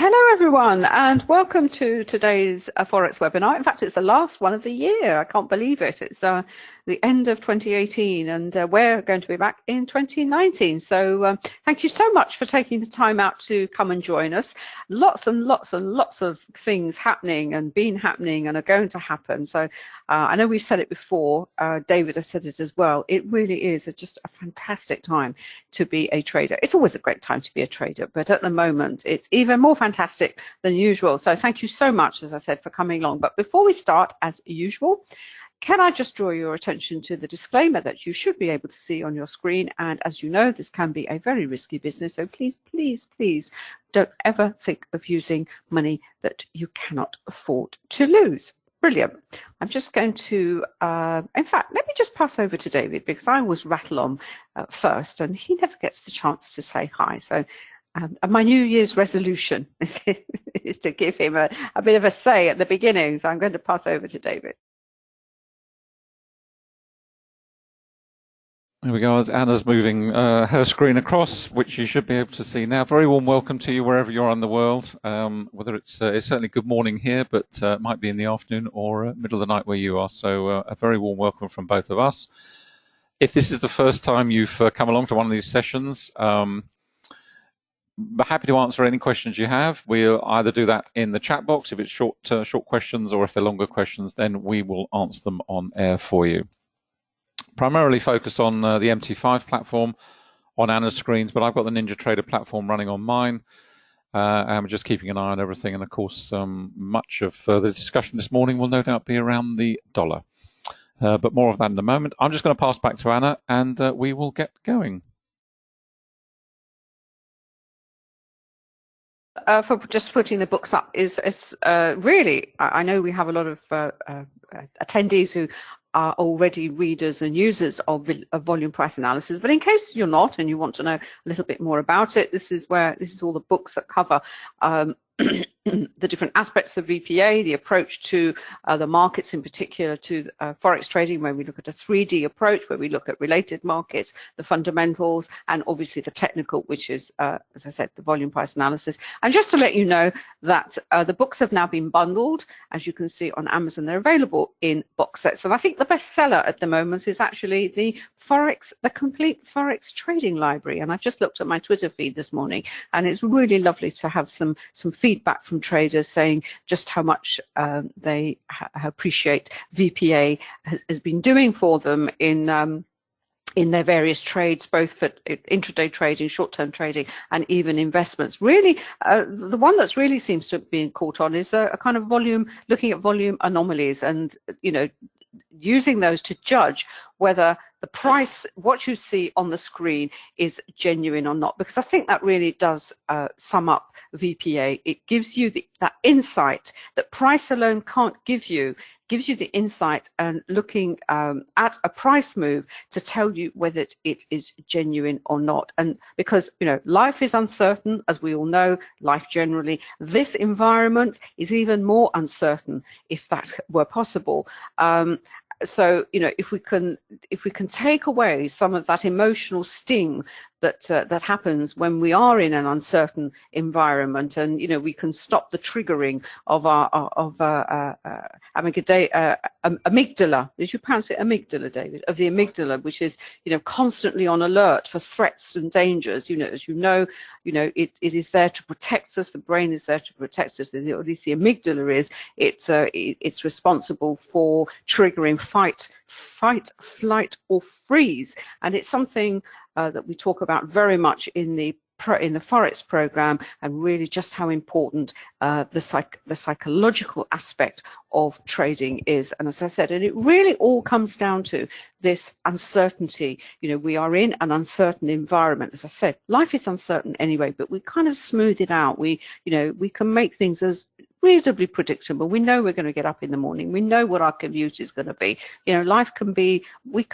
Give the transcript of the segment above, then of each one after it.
Hello everyone, and welcome to today's Forex webinar. In fact, it's the last one of the year. I can't believe it. It's the end of 2018, and we're going to be back in 2019. So thank you so much for taking the time out to come and join us. Lots and lots and lots of things happening and been happening and are going to happen. So I know we've said it before, David has said it as well. It really is just a fantastic time to be a trader. It's always a great time to be a trader, but at the moment it's even more fantastic than usual. So thank you so much, as I said, for coming along. But before we start, as usual, can I just draw your attention to the disclaimer that you should be able to see on your screen? And as you know, this can be a very risky business. So please, please, please don't ever think of using money that you cannot afford to lose. Brilliant. I'm just going to, in fact, let me just pass over to David, because I always rattle on first and he never gets the chance to say hi. So my New Year's resolution is to give him a bit of a say at the beginning. So I'm going to pass over to David. There we go, as Anna's moving her screen across, which you should be able to see now. Very warm welcome to you wherever you are in the world, whether it's certainly good morning here, but it might be in the afternoon or middle of the night where you are. So a very warm welcome from both of us. If this is the first time you've come along to one of these sessions, we're happy to answer any questions you have. We'll either do that in the chat box if it's short questions, or if they're longer questions, then we will answer them on air for you. Primarily focus on the MT5 platform on Anna's screens, but I've got the NinjaTrader platform running on mine, and we're just keeping an eye on everything. And of course, much of the discussion this morning will no doubt be around the dollar, but more of that in a moment. I'm just going to pass back to Anna, and we will get going. For just putting the books up is really, I know we have a lot of attendees who are already readers and users of volume price analysis, but in case you're not and you want to know a little bit more about it, this is all the books that cover the different aspects of VPA, the approach to the markets, in particular to forex trading, where we look at a 3D approach, where we look at related markets, the fundamentals, and obviously the technical, which is, as I said, the volume price analysis. And just to let you know that the books have now been bundled. As you can see on Amazon, they're available in box sets. And I think the best seller at the moment is actually the complete forex trading library. And I just looked at my Twitter feed this morning, and it's really lovely to have some feedback from traders saying just how much they appreciate VPA has been doing for them in their various trades, both for intraday trading, short-term trading, and even investments. Really, the one that's really seems to have been caught on is a kind of looking at volume anomalies, and using those to judge whether the price, what you see on the screen, is genuine or not, because I think that really does sum up VPA. It gives you that insight that price alone can't give you. Gives you the insight and looking at a price move to tell you whether it is genuine or not. And because life is uncertain, as we all know, life generally, this environment is even more uncertain, if that were possible. So if we can take away some of that emotional sting that happens when we are in an uncertain environment, and we can stop the triggering of our amygdala. Did you pronounce it amygdala, David? Of the amygdala, which is constantly on alert for threats and dangers. As you know, it is there to protect us. The brain is there to protect us. At least the amygdala is. It's responsible for triggering fight, flight, or freeze, and it's something that we talk about very much in the Forex program, and really just how important the psychological aspect of trading is. And as I said, and it really all comes down to this uncertainty. We are in an uncertain environment. As I said, life is uncertain anyway, but we kind of smooth it out. We can make things as reasonably predictable. We know we're going to get up in the morning. We know what our commute is going to be. Life can be, we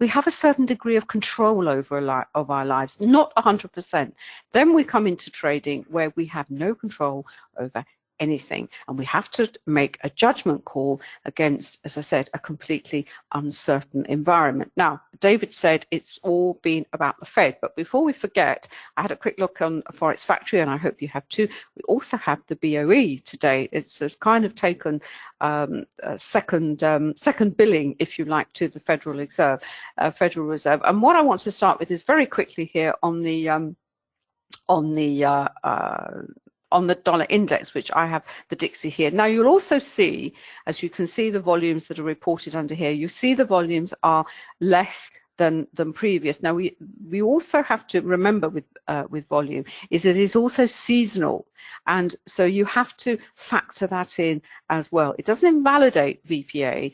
have a certain degree of control over our lives, not 100%. Then we come into trading where we have no control over anything, and we have to make a judgment call against, as I said, a completely uncertain environment. Now, David said it's all been about the Fed, but before we forget, I had a quick look on Forex Factory, and I hope you have too. We also have the BOE today. It's kind of taken second billing, if you like, to the Federal Reserve. And what I want to start with is very quickly here on the dollar index, which I have the Dixie here. Now you'll also see, as you can see the volumes that are reported under here, you see the volumes are less than previous. Now we also have to remember with volume is that it is also seasonal, and so you have to factor that in as well. It doesn't invalidate VPA,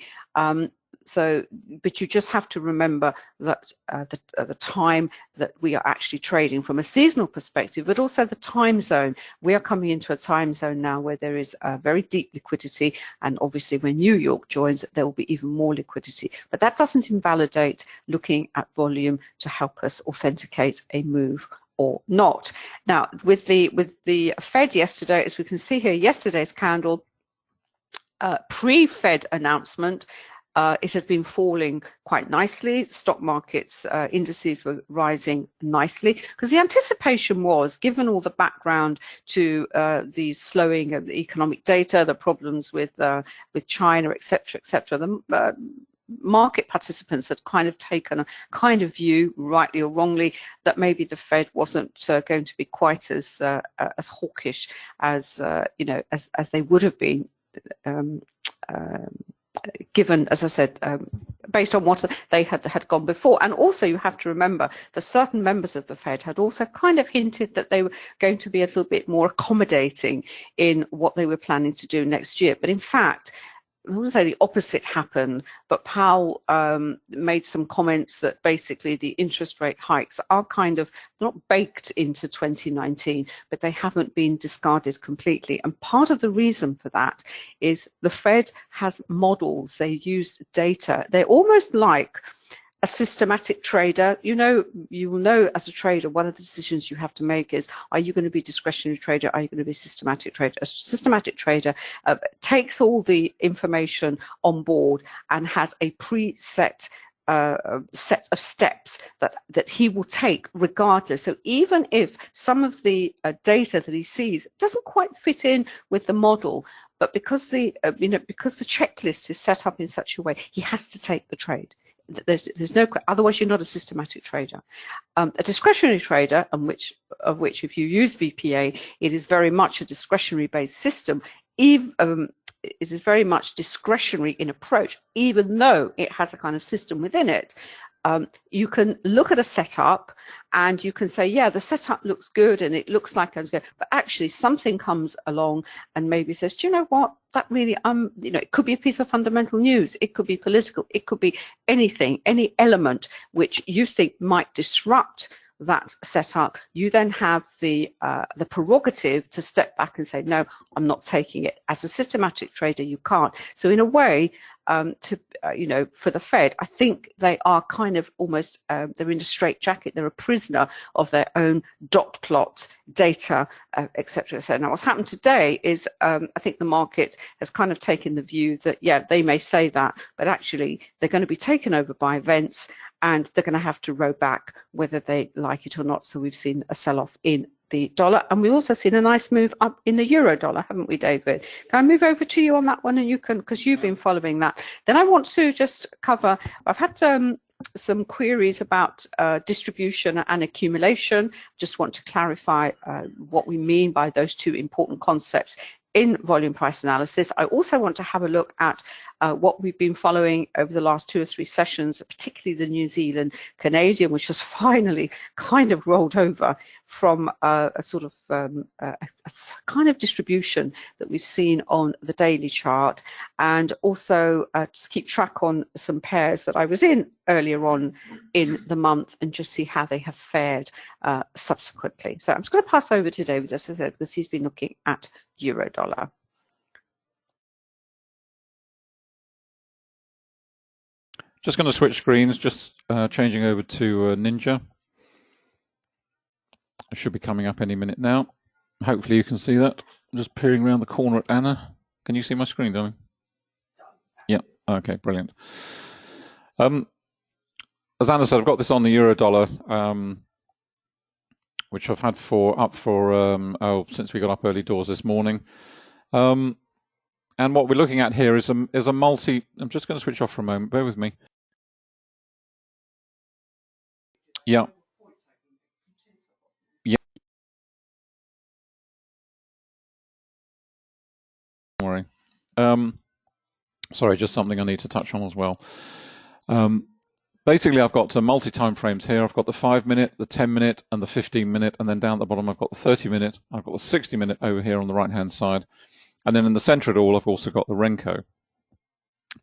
but you just have to remember that the time that we are actually trading from a seasonal perspective, but also the time zone. We are coming into a time zone now where there is very deep liquidity, and obviously when New York joins, there will be even more liquidity. But that doesn't invalidate looking at volume to help us authenticate a move or not. Now, with the Fed yesterday, as we can see here, yesterday's candle, pre-Fed announcement, it had been falling quite nicely. Stock markets indices were rising nicely because the anticipation was, given all the background to the slowing of the economic data, the problems with China, etc., etc., the market participants had kind of taken a kind of view, rightly or wrongly, that maybe the Fed wasn't going to be quite as hawkish as as they would have been. Given, as I said, based on what they had gone before. And also you have to remember that certain members of the Fed had also kind of hinted that they were going to be a little bit more accommodating in what they were planning to do next year. But in fact, I wouldn't say the opposite happened, but Powell made some comments that basically the interest rate hikes are kind of not baked into 2019, but they haven't been discarded completely. And part of the reason for that is the Fed has models, they use data. They're almost like a systematic trader. You will know as a trader, one of the decisions you have to make is, are you going to be a discretionary trader? Are you going to be a systematic trader? A systematic trader takes all the information on board and has a preset set of steps that he will take regardless. So even if some of the data that he sees doesn't quite fit in with the model, but because the because the checklist is set up in such a way, he has to take the trade. There's no, otherwise you're not a systematic trader. A discretionary trader, of which if you use VPA, it is very much a discretionary based system. It is very much discretionary in approach, even though it has a kind of system within it. You can look at a setup and you can say, yeah, the setup looks good and it looks like I'm good, but actually something comes along and maybe says, do you know what, that really, it could be a piece of fundamental news, it could be political, it could be anything, any element which you think might disrupt that setup. You then have the prerogative to step back and say, no, I'm not taking it. As a systematic trader, you can't. So in a way, for the Fed, I think they are kind of almost, they're in a straitjacket. They're a prisoner of their own dot plot data, etc. So now what's happened today is I think the market has kind of taken the view that, yeah, they may say that, but actually they're going to be taken over by events and they're going to have to row back whether they like it or not. So we've seen a sell-off in the dollar, and we've also seen a nice move up in the euro dollar, haven't we, David? Can I move over to you on that one, and you can, because you've been following that. Then I want to just cover, I've had some queries about distribution and accumulation. Just want to clarify what we mean by those two important concepts in volume price analysis. I also want to have a look at what we've been following over the last 2 or 3 sessions, particularly the New Zealand Canadian, which has finally kind of rolled over from a kind of distribution that we've seen on the daily chart, and also just keep track on some pairs that I was in earlier on in the month and just see how they have fared subsequently. So I'm just going to pass over to David, as I said, because he's been looking at euro dollar. Just going to switch screens, just changing over to Ninja. It should be coming up any minute now. Hopefully you can see that. I'm just peering around the corner at Anna. Can you see my screen, darling? Yeah. Okay, brilliant. As Anna said, I've got this on the euro dollar, which I've had since we got up early doors this morning. And what we're looking at here is a multi. I'm just going to switch off for a moment. Bear with me. Yeah. Yeah. Don't worry. Sorry, just something I need to touch on as well. Basically, I've got multi-time frames here. I've got the 5-minute, the 10-minute, and the 15-minute, and then down at the bottom I've got the 30-minute. I've got the 60-minute over here on the right-hand side, and then in the center of it all I've also got the Renko.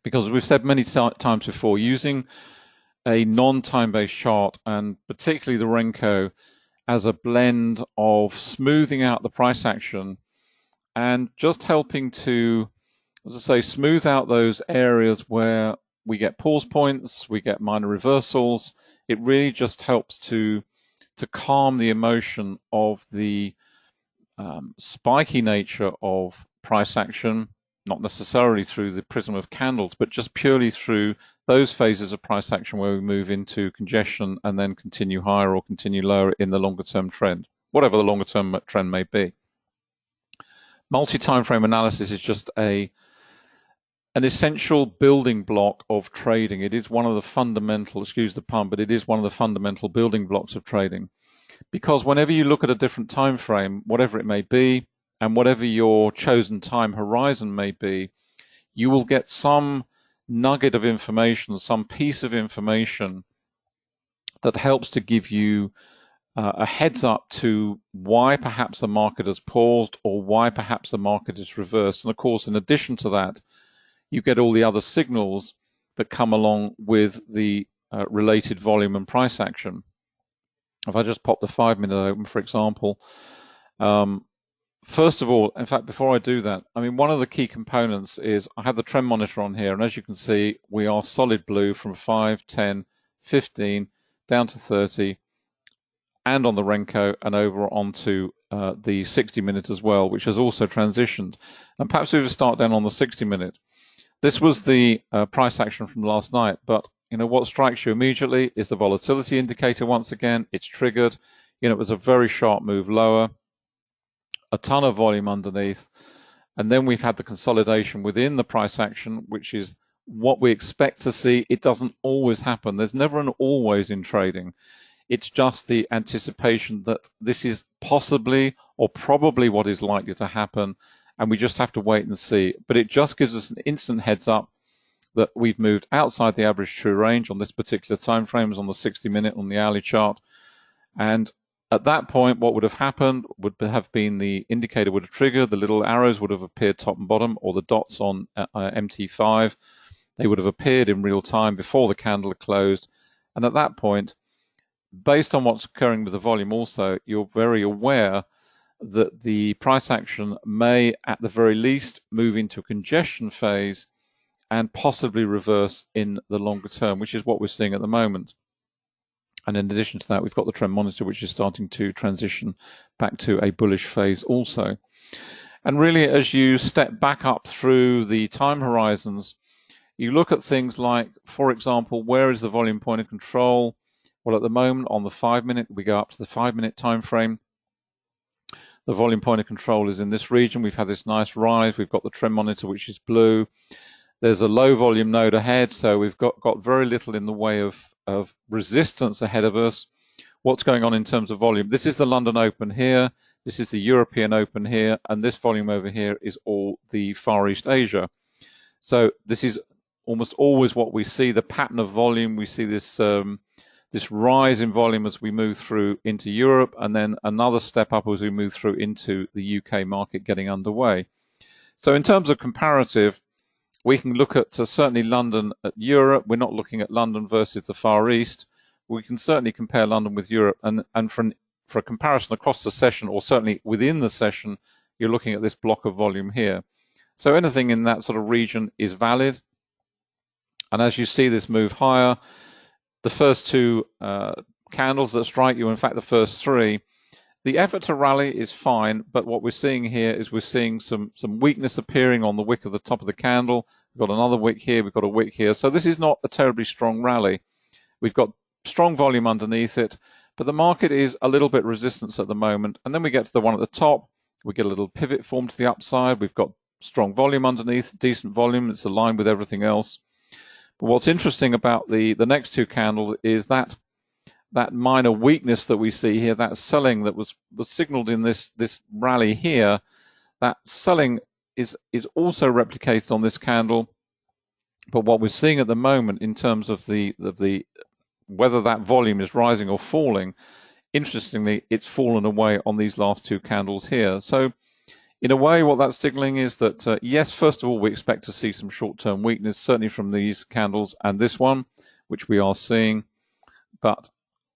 Because we've said many times before, using a non-time-based chart, and particularly the Renko, as a blend of smoothing out the price action and just helping to, as I say, smooth out those areas where we get pause points, we get minor reversals. It really just helps to calm the emotion of the spiky nature of price action, not necessarily through the prism of candles, but just purely through those phases of price action where we move into congestion and then continue higher or continue lower in the longer term trend, whatever the longer term trend may be. Multi-time frame analysis is just an essential building block of trading. It is one of the fundamental, excuse the pun, but it is one of the fundamental building blocks of trading. Because whenever you look at a different time frame, whatever it may be, and whatever your chosen time horizon may be, you will get some nugget of information, some piece of information that helps to give you a heads up to why perhaps the market has paused or why perhaps the market is reversed. And of course, in addition to that, you get all the other signals that come along with the related volume and price action. If I just pop the 5-minute open, for example, first of all, in fact, before I do that, I mean, one of the key components is I have the trend monitor on here, and as you can see, we are solid blue from 5, 10, 15, down to 30, and on the Renko, and over onto the 60-minute as well, which has also transitioned. And perhaps we would start down on the 60-minute. This was the price action from last night, but what strikes you immediately is the volatility indicator. Once again, it's triggered. It was a very sharp move lower, a ton of volume underneath, and then we've had the consolidation within the price action, which is what we expect to see. It doesn't always happen. There's never an always in trading. It's just the anticipation that this is possibly or probably what is likely to happen, and we just have to wait and see. But it just gives us an instant heads up that we've moved outside the average true range on this particular time frame, on the 60-minute on the hourly chart. And at that point, what would have happened would have been the indicator would have triggered, the little arrows would have appeared top and bottom, or the dots on MT5. They would have appeared in real time before the candle had closed. And at that point, based on what's occurring with the volume also, you're very aware that the price action may, at the very least, move into a congestion phase and possibly reverse in the longer term, which is what we're seeing at the moment. And in addition to that, we've got the trend monitor, which is starting to transition back to a bullish phase also. And really, as you step back up through the time horizons, you look at things like, for example, where is the volume point of control? Well, at the moment, on the 5-minute, we go up to the 5-minute time frame. The volume point of control is in this region. We've had this nice rise. We've got the trend monitor, which is blue. There's a low volume node ahead, so we've got very little in the way of resistance ahead of us. What's going on in terms of volume? This is the London Open here. This is the European Open here. And this volume over here is all the Far East Asia. So this is almost always what we see, the pattern of volume. We see this this rise in volume as we move through into Europe, and then another step up as we move through into the UK market getting underway. So in terms of comparative, we can look at certainly London at Europe. We're not looking at London versus the Far East. We can certainly compare London with Europe, and for a comparison across the session, or certainly within the session, you're looking at this block of volume here. So anything in that sort of region is valid. And as you see this move higher, the first two candles that strike you, in fact the first three, The effort to rally is fine, but what we're seeing here is we're seeing some weakness appearing on the wick of the top of the candle. We've got another wick here, we've got a wick here. So this is not a terribly strong rally. We've got strong volume underneath it, but the market is a little bit resistance at the moment. And then we get to the one at the top, we get a little pivot formed to the upside. We've got strong volume underneath, decent volume. It's aligned with everything else. But what's interesting about the next two candles is that minor weakness that we see here, that selling that was signaled in this rally here, that selling is also replicated on this candle. But what we're seeing at the moment in terms of the whether that volume is rising or falling, interestingly, it's fallen away on these last two candles here. So in a way, what that's signaling is that, yes, first of all, we expect to see some short-term weakness, certainly from these candles and this one, which we are seeing. But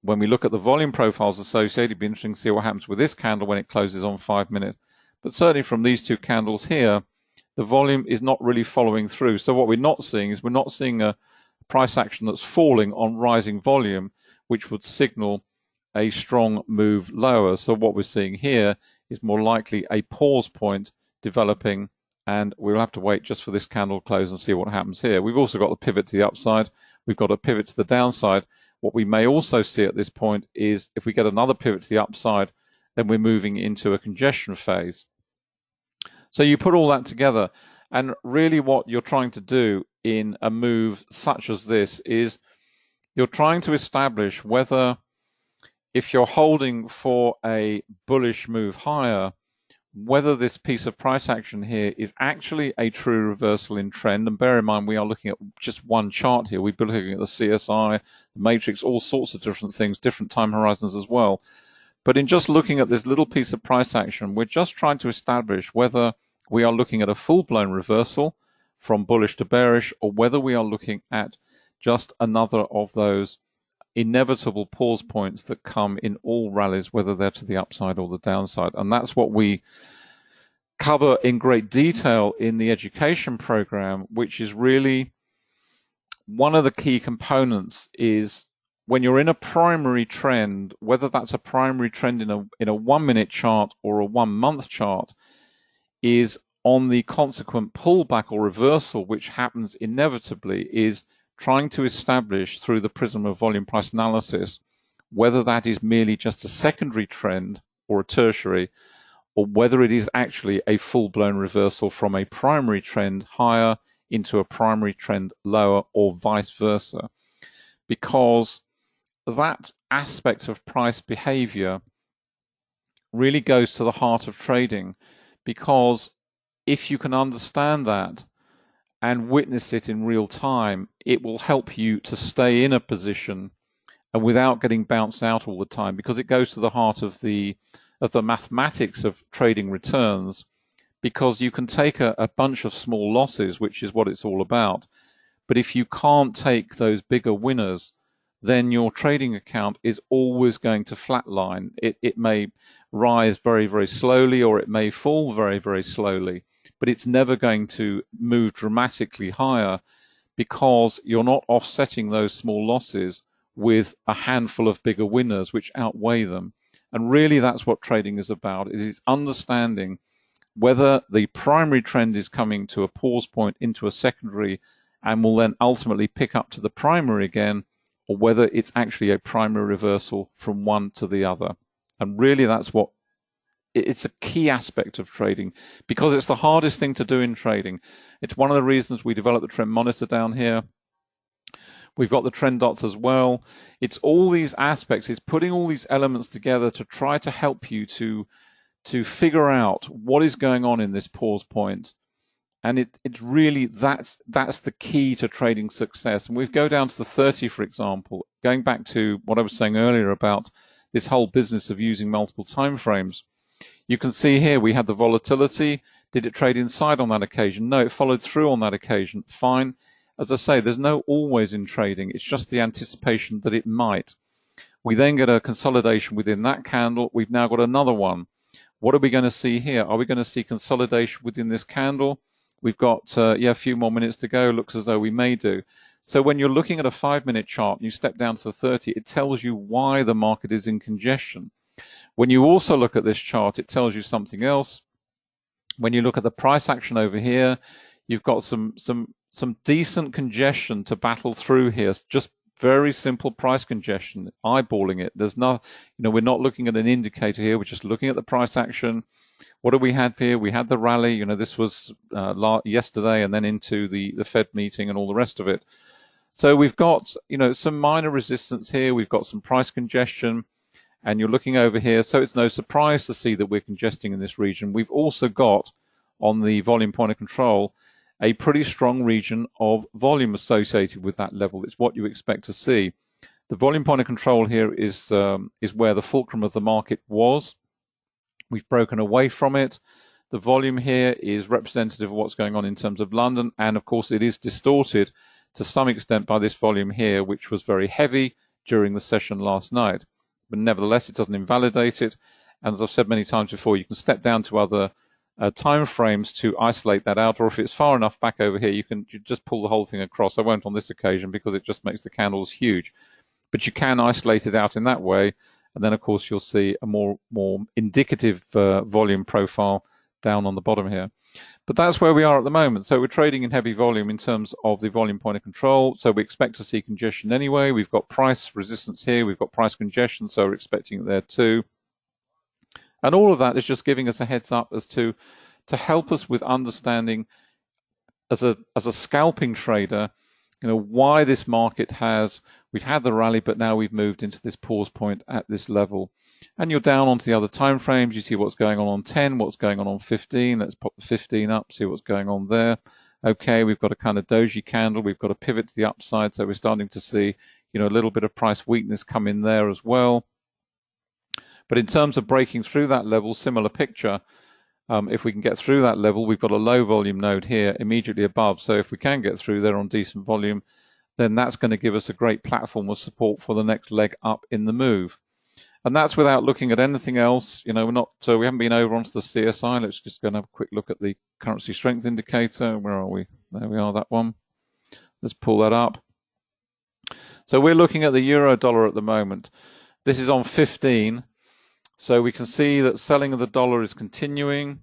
when we look at the volume profiles associated, it'd be interesting to see what happens with this candle when it closes on 5 minute. But certainly from these two candles here, the volume is not really following through. So what we're not seeing is we're not seeing a price action that's falling on rising volume, which would signal a strong move lower. So what we're seeing here is more likely a pause point developing, and we'll have to wait just for this candle to close and see what happens here. We've also got the pivot to the upside. We've got a pivot to the downside. What we may also see at this point is if we get another pivot to the upside, then we're moving into a congestion phase. So you put all that together, and really what you're trying to do in a move such as this is you're trying to establish whether, if you're holding for a bullish move higher, whether this piece of price action here is actually a true reversal in trend. And bear in mind, we are looking at just one chart here. We've been looking at the CSI, the matrix, all sorts of different things, different time horizons as well. But in just looking at this little piece of price action, we're just trying to establish whether we are looking at a full-blown reversal from bullish to bearish, or whether we are looking at just another of those inevitable pause points that come in all rallies, whether they're to the upside or the downside. And that's what we cover in great detail in the education program, which is really one of the key components is when you're in a primary trend, whether that's a primary trend in a 1 minute chart or a 1 month chart, is on the consequent pullback or reversal, which happens inevitably, is trying to establish through the prism of volume price analysis whether that is merely just a secondary trend or a tertiary, or whether it is actually a full-blown reversal from a primary trend higher into a primary trend lower, or vice versa. Because that aspect of price behavior really goes to the heart of trading, because if you can understand that and witness it in real time, it will help you to stay in a position and without getting bounced out all the time, because it goes to the heart of the mathematics of trading returns, because you can take a bunch of small losses, which is what it's all about. But if you can't take those bigger winners, then your trading account is always going to flatline. It may rise very, very slowly, or it may fall very, very slowly, but it's never going to move dramatically higher, because you're not offsetting those small losses with a handful of bigger winners which outweigh them. And really that's what trading is about. It is understanding whether the primary trend is coming to a pause point into a secondary and will then ultimately pick up to the primary again, or whether it's actually a primary reversal from one to the other. And really that's what it's a key aspect of trading, because it's the hardest thing to do in trading. It's one of the reasons we developed the trend monitor down here. We've got the trend dots as well. It's all these aspects, it's putting all these elements together to try to help you to figure out what is going on in this pause point. And it's really, that's the key to trading success. And we go down to the 30, for example, going back to what I was saying earlier about this whole business of using multiple time frames. You can see here we had the volatility. Did it trade inside on that occasion? No, it followed through on that occasion. Fine. As I say, there's no always in trading. It's just the anticipation that it might. We then get a consolidation within that candle. We've now got another one. What are we going to see here? Are we going to see consolidation within this candle? We've got a few more minutes to go. Looks as though we may do. So when you're looking at a 5 minute chart and you step down to the 30, it tells you why the market is in congestion. When you also look at this chart, it tells you something else. When you look at the price action over here, you've got some decent congestion to battle through here. It's just very simple price congestion, eyeballing it. There's no, we're not looking at an indicator here. We're just looking at the price action. What do we have here? We had the rally. This was yesterday, and then into the Fed meeting and all the rest of it. So we've got, some minor resistance here. We've got some price congestion. And you're looking over here, so it's no surprise to see that we're congesting in this region. We've also got, on the volume point of control, a pretty strong region of volume associated with that level. It's what you expect to see. The volume point of control here is where the fulcrum of the market was. We've broken away from it. The volume here is representative of what's going on in terms of London, and of course it is distorted to some extent by this volume here, which was very heavy during the session last night. But nevertheless, it doesn't invalidate it. And as I've said many times before, you can step down to other time frames to isolate that out, or if it's far enough back over here, you just pull the whole thing across. I won't on this occasion because it just makes the candles huge. But you can isolate it out in that way, and then of course you'll see a more indicative volume profile down on the bottom here. But that's where we are at the moment. So we're trading in heavy volume in terms of the volume point of control. So we expect to see congestion anyway. We've got price resistance here. We've got price congestion, so we're expecting it there too. And all of that is just giving us a heads up as to help us with understanding as a scalping trader, why this market we've had the rally, but now we've moved into this pause point at this level. And you're down onto the other time frames. You see what's going on 10, what's going on 15. Let's pop the 15 up, see what's going on there. Okay, we've got a kind of doji candle. We've got a pivot to the upside, so we're starting to see, a little bit of price weakness come in there as well. But in terms of breaking through that level, similar picture. If we can get through that level, we've got a low volume node here immediately above. So if we can get through there on decent volume, then that's going to give us a great platform of support for the next leg up in the move. And that's without looking at anything else. We haven't been over onto the CSI. Let's just go and have a quick look at the currency strength indicator. Where are we? There we are, that one. Let's pull that up. So we're looking at the euro dollar at the moment. This is on 15. So we can see that selling of the dollar is continuing.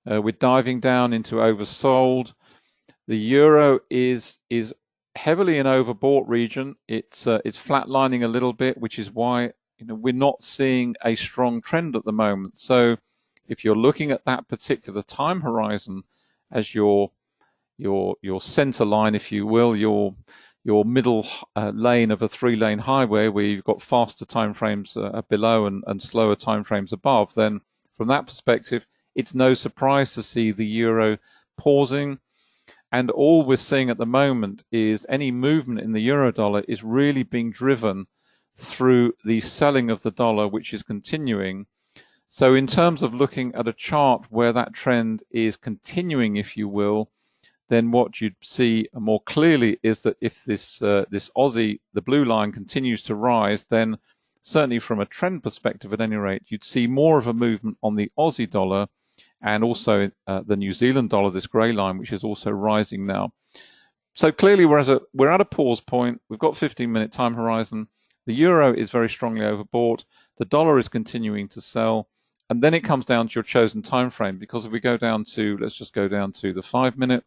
We're diving down into oversold. The euro is heavily in overbought region. It's flatlining a little bit, which is why we're not seeing a strong trend at the moment. So if you're looking at that particular time horizon as your center line, if you will, your middle lane of a 3-lane highway where you've got faster time frames below and slower time frames above, then from that perspective, it's no surprise to see the euro pausing. And all we're seeing at the moment is any movement in the euro dollar is really being driven through the selling of the dollar, which is continuing. So in terms of looking at a chart where that trend is continuing, if you will, then what you'd see more clearly is that if this Aussie, the blue line, continues to rise, then certainly from a trend perspective at any rate, you'd see more of a movement on the Aussie dollar and also the New Zealand dollar, this grey line, which is also rising now. So clearly we're at a pause point. We've got 15-minute time horizon. The euro is very strongly overbought. The dollar is continuing to sell. And then it comes down to your chosen time frame, because if we go down to, let's just go down to the 5-minute,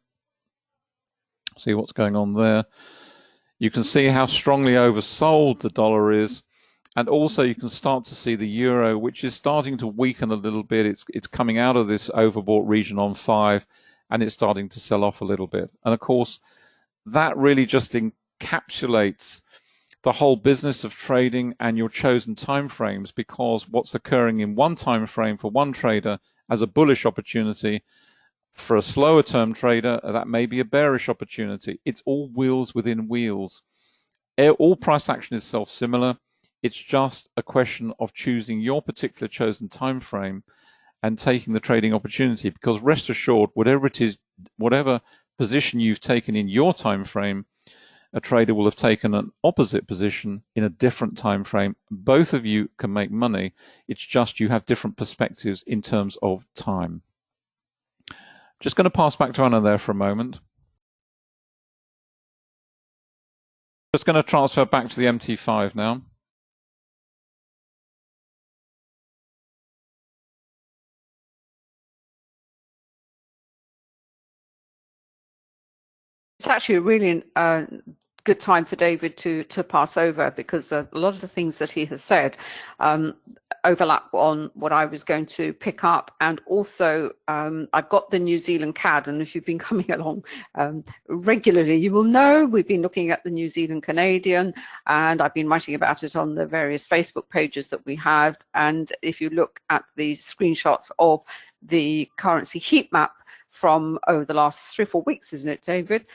see what's going on there. You can see how strongly oversold the dollar is. And also you can start to see the euro, which is starting to weaken a little bit. It's coming out of this overbought region on 5, and it's starting to sell off a little bit. And of course, that really just encapsulates the whole business of trading and your chosen time frames, because what's occurring in one time frame for one trader as a bullish opportunity, for a slower term trader, that may be a bearish opportunity. It's all wheels within wheels. All price action is self-similar. It's just a question of choosing your particular chosen time frame and taking the trading opportunity, because rest assured, whatever it is, whatever position you've taken in your time frame, a trader will have taken an opposite position in a different time frame. Both of you can make money. It's just you have different perspectives in terms of time. Just going to pass back to Anna there for a moment. Just going to transfer back to the MT5 now. It's actually a really good time for David to pass over, because a lot of the things that he has said overlap on what I was going to pick up. And also I've got the New Zealand CAD, and if you've been coming along regularly, you will know we've been looking at the New Zealand Canadian, and I've been writing about it on the various Facebook pages that we have. And if you look at the screenshots of the currency heat map from the last 3 or 4 weeks, isn't it, David?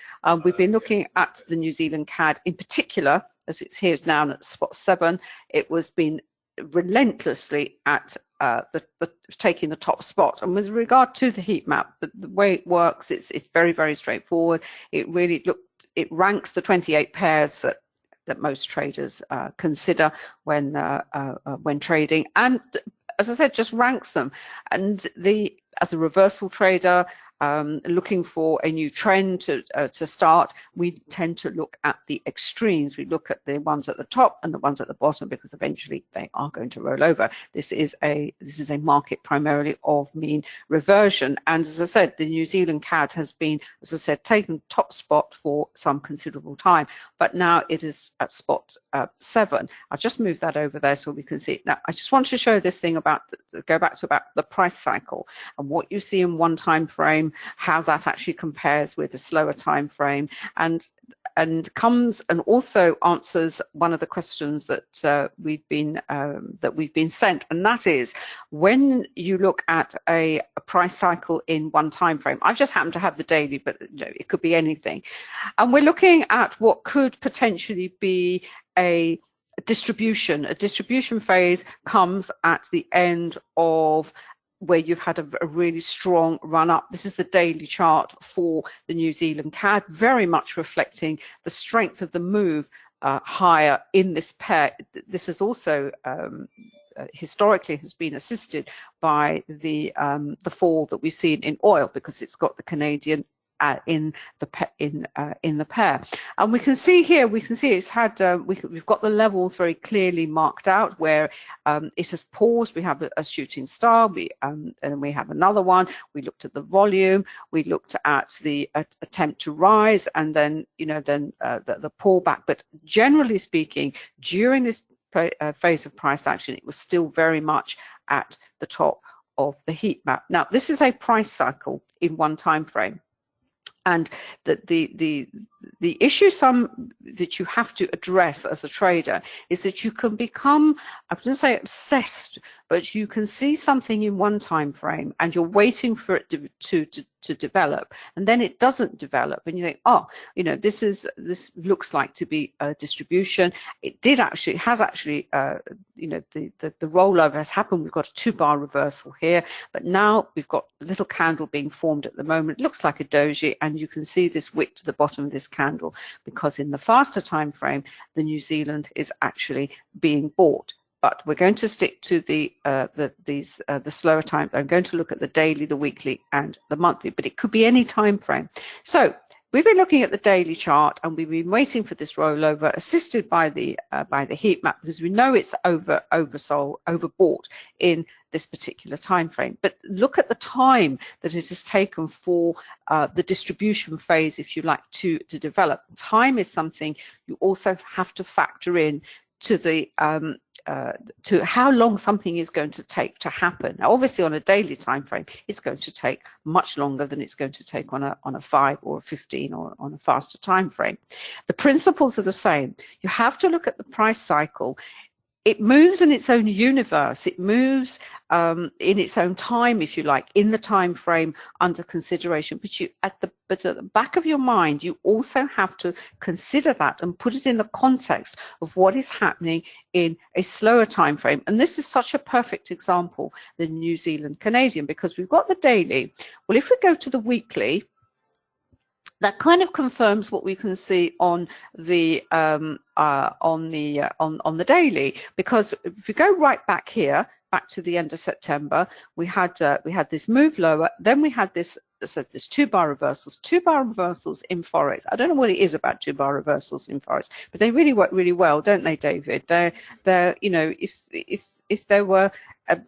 We've been looking at the New Zealand CAD in particular, as it's here now at spot 7. It was been relentlessly at taking the top spot. And with regard to the heat map, the way it works, it's very, very straightforward. It ranks the 28 pairs that most traders consider when trading, and as I said, just ranks them. And as a reversal trader, looking for a new trend to start, we tend to look at the extremes. We look at the ones at the top and the ones at the bottom, because eventually they are going to roll over. This is a market primarily of mean reversion. And as I said, the New Zealand CAD has been, as I said, taken top spot for some considerable time, but now it is at spot 7. I'll just move that over there so we can see it. Now, I just want to show this thing go back to the price cycle and what you see in one time frame, how that actually compares with a slower time frame, and comes and also answers one of the questions that we've been sent, and that is, when you look at a price cycle in one time frame, I've just happened to have the daily, but it could be anything, and we're looking at what could potentially be a distribution. A distribution phase comes at the end of where you've had a really strong run up. This is the daily chart for the New Zealand CAD, very much reflecting the strength of the move higher in this pair. This is also historically has been assisted by the fall that we've seen in oil, because it's got the Canadian in the pair, and we can see here. It's had we've got the levels very clearly marked out where it has paused. We have a shooting star. And we have another one. We looked at the volume. We looked at the attempt to rise, and then the pullback. But generally speaking, during this phase of price action, it was still very much at the top of the heat map. Now, this is a price cycle in one time frame. And the issue that you have to address as a trader is that you can become, I wouldn't say obsessed, but you can see something in one time frame and you're waiting for it to develop, and then it doesn't develop, and you think, oh, this looks like to be a distribution. It has actually the rollover has happened. We've got a 2-bar reversal here, but now we've got a little candle being formed at the moment. It looks like a doji, and you can see this wick to the bottom of this candle, because in the faster time frame, the New Zealand is actually being bought. But we're going to stick to the slower time. I'm going to look at the daily, the weekly, and the monthly, but it could be any time frame. So we've been looking at the daily chart, and we've been waiting for this rollover, assisted by the heat map, because we know it's overbought in this particular time frame. But look at the time that it has taken for the distribution phase, if you like, to develop. Time is something you also have to factor in to the to how long something is going to take to happen. Now, obviously, on a daily time frame, it's going to take much longer than it's going to take on a 5 or a 15 or on a faster time frame. The principles are the same. You have to look at the price cycle. It moves in its own universe. It moves in its own time, if you like, in the time frame under consideration. But at the back of your mind, you also have to consider that and put it in the context of what is happening in a slower time frame. And this is such a perfect example, the New Zealand Canadian, because we've got the daily. Well, if we go to the weekly, that kind of confirms what we can see on the daily, because if we go right back here, back to the end of September, we had this move lower, then we had this 2-bar reversals in forex. I don't know what it is about 2-bar reversals in forex, but they really work really well, don't they, David? They're if if there were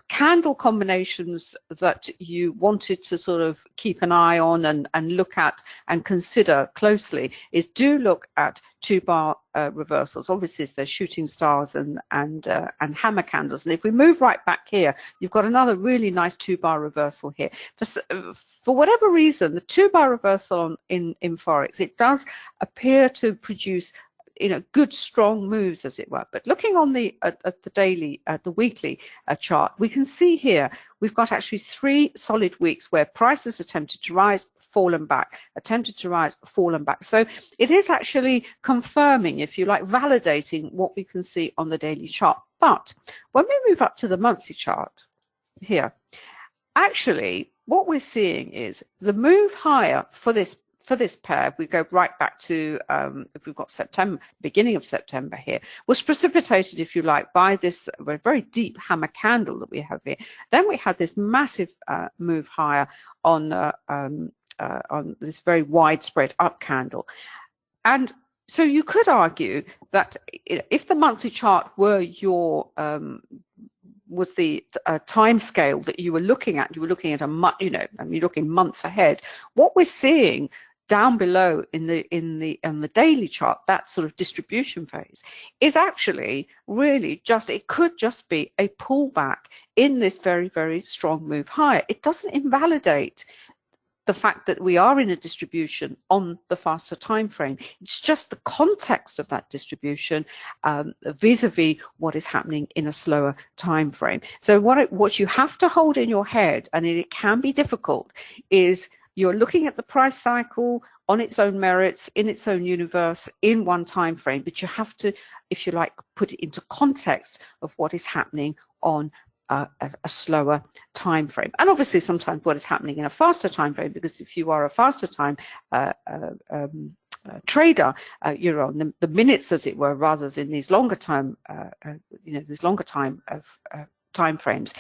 candle combinations that you wanted to sort of keep an eye on and look at and consider closely, is do look at two-bar reversals. Obviously, there's shooting stars and hammer candles. And if we move right back here, you've got another really nice two-bar reversal here. For whatever reason, the two-bar reversal in forex, it does appear to produce good strong moves, as it were. But looking on the weekly chart, we can see here we've got actually 3 solid weeks where prices attempted to rise, fallen back, attempted to rise, fallen back. So it is actually confirming, if you like, validating what we can see on the daily chart. But when we move up to the monthly chart here, actually what we're seeing is the move higher for this pair. If we go right back to, if we've got September, beginning of September here, was precipitated, if you like, by this very deep hammer candle that we have here. Then we had this massive move higher on this very widespread up candle. And so you could argue that if the monthly chart were your was the time scale that you were looking at, you're looking months ahead. What we're seeing down below in the daily chart, that sort of distribution phase, is actually really it could just be a pullback in this very, very strong move higher. It doesn't invalidate the fact that we are in a distribution on the faster time frame. It's just the context of that distribution vis-a-vis what is happening in a slower time frame. So what you have to hold in your head, and it can be difficult, is you're looking at the price cycle on its own merits, in its own universe, in one time frame, but you have to, if you like, put it into context of what is happening on a slower time frame. And obviously sometimes what is happening in a faster time frame, because if you are a faster time trader, you're on the minutes, as it were, rather than these longer time time frames.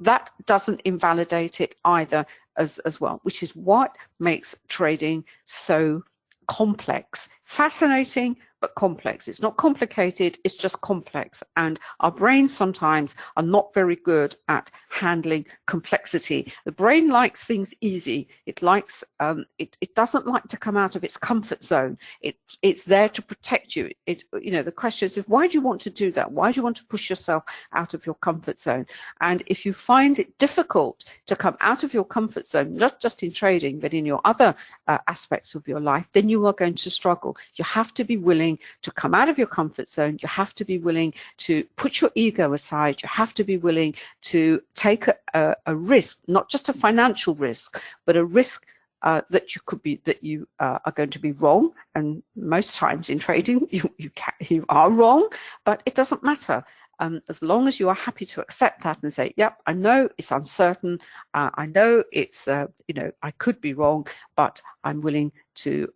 That doesn't invalidate it either as well, which is what makes trading so complex. Fascinating, but complex. It's not complicated, it's just complex. And our brains sometimes are not very good at handling complexity. The brain likes things easy. It likes, it doesn't like to come out of its comfort zone. It's there to protect you. The question is, why do you want to do that? Why do you want to push yourself out of your comfort zone? And if you find it difficult to come out of your comfort zone, not just in trading, but in your other aspects of your life, then you are going to struggle. You have to be willing to come out of your comfort zone. You have to be willing to put your ego aside. You have to be willing to take a risk, not just a financial risk, but a risk that you are going to be wrong. And most times in trading, you are wrong, but it doesn't matter. As long as you are happy to accept that and say, yep, I know it's uncertain, I know it's, I could be wrong, but I'm willing to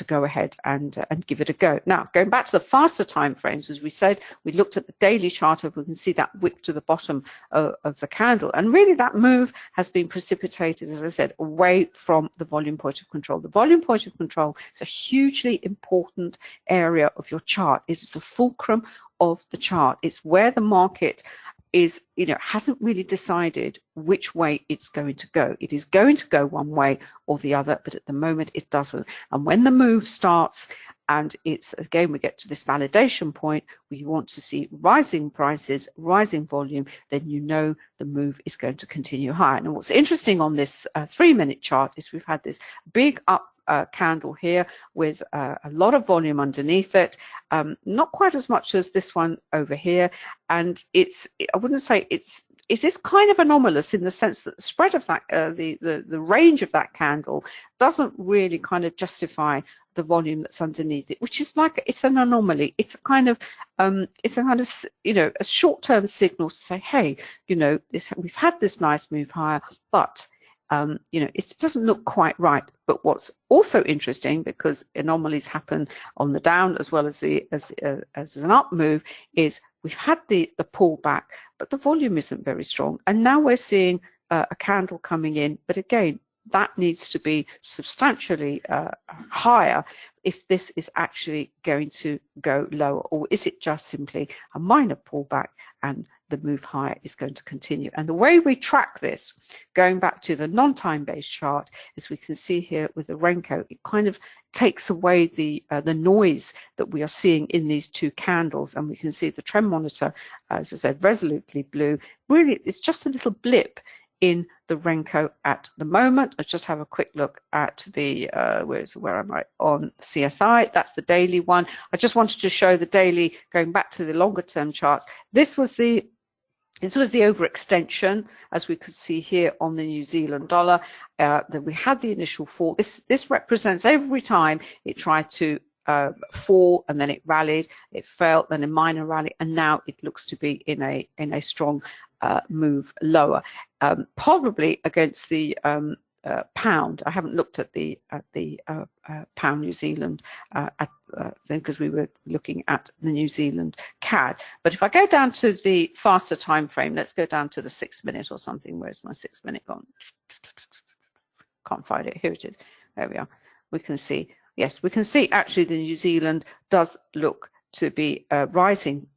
go ahead and give it a go. Now, going back to the faster time frames, as we said, we looked at the daily chart, and we can see that wick to the bottom of the candle. And really that move has been precipitated, as I said, away from the volume point of control. The volume point of control is a hugely important area of your chart. It's the fulcrum of the chart. It's where the market is, hasn't really decided which way it's going to go. It is going to go one way or the other, but at the moment it doesn't. And when the move starts, and it's, again, we get to this validation point where you want to see rising prices, rising volume, then you know the move is going to continue higher. And what's interesting on this 3-minute chart is we've had this big up candle here with a lot of volume underneath it, not quite as much as this one over here, and I wouldn't say it is kind of anomalous in the sense that the spread of that the range of that candle doesn't really kind of justify the volume that's underneath it, which is like, it's an anomaly. It's a kind of a short-term signal to say, hey, we've had this nice move higher, but it doesn't look quite right. But what's also interesting, because anomalies happen on the down as well as as an up move, is we've had the pullback, but the volume isn't very strong. And now we're seeing a candle coming in. But again, that needs to be substantially higher if this is actually going to go lower, or is it just simply a minor pullback and the move higher is going to continue. And the way we track this, going back to the non-time based chart, as we can see here with the Renko, it kind of takes away the noise that we are seeing in these two candles, and we can see the trend monitor, as I said, resolutely blue. Really, it's just a little blip in the Renko at the moment. Let's just have a quick look at the where am I on CSI? That's the daily one. I just wanted to show the daily, going back to the longer term charts. This was the overextension, as we could see here on the New Zealand dollar, that we had the initial fall. This represents every time it tried to fall, and then it rallied, it fell, then a minor rally, and now it looks to be in a strong move lower, probably against the pound. I haven't looked at the pound New Zealand because we were looking at the New Zealand CAD. But if I go down to the faster time frame, let's go down to the 6 minute or something. Where's my 6 minute gone? Can't find it. Here it is. There we are. We can see. Yes, we can see actually the New Zealand does look to be rising,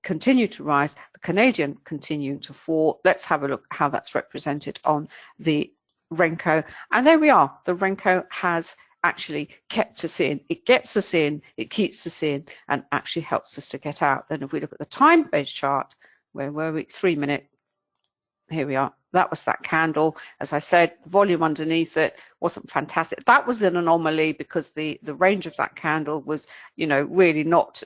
continue to rise. The Canadian continue to fall. Let's have a look how that's represented on the Renko. And there we are. The Renko has actually kept us in. It gets us in, it keeps us in, and actually helps us to get out. And if we look at the time-based chart, where were we? 3 minute. Here we are. That was that candle. As I said, the volume underneath it wasn't fantastic. That was an anomaly because the range of that candle was, you know, really not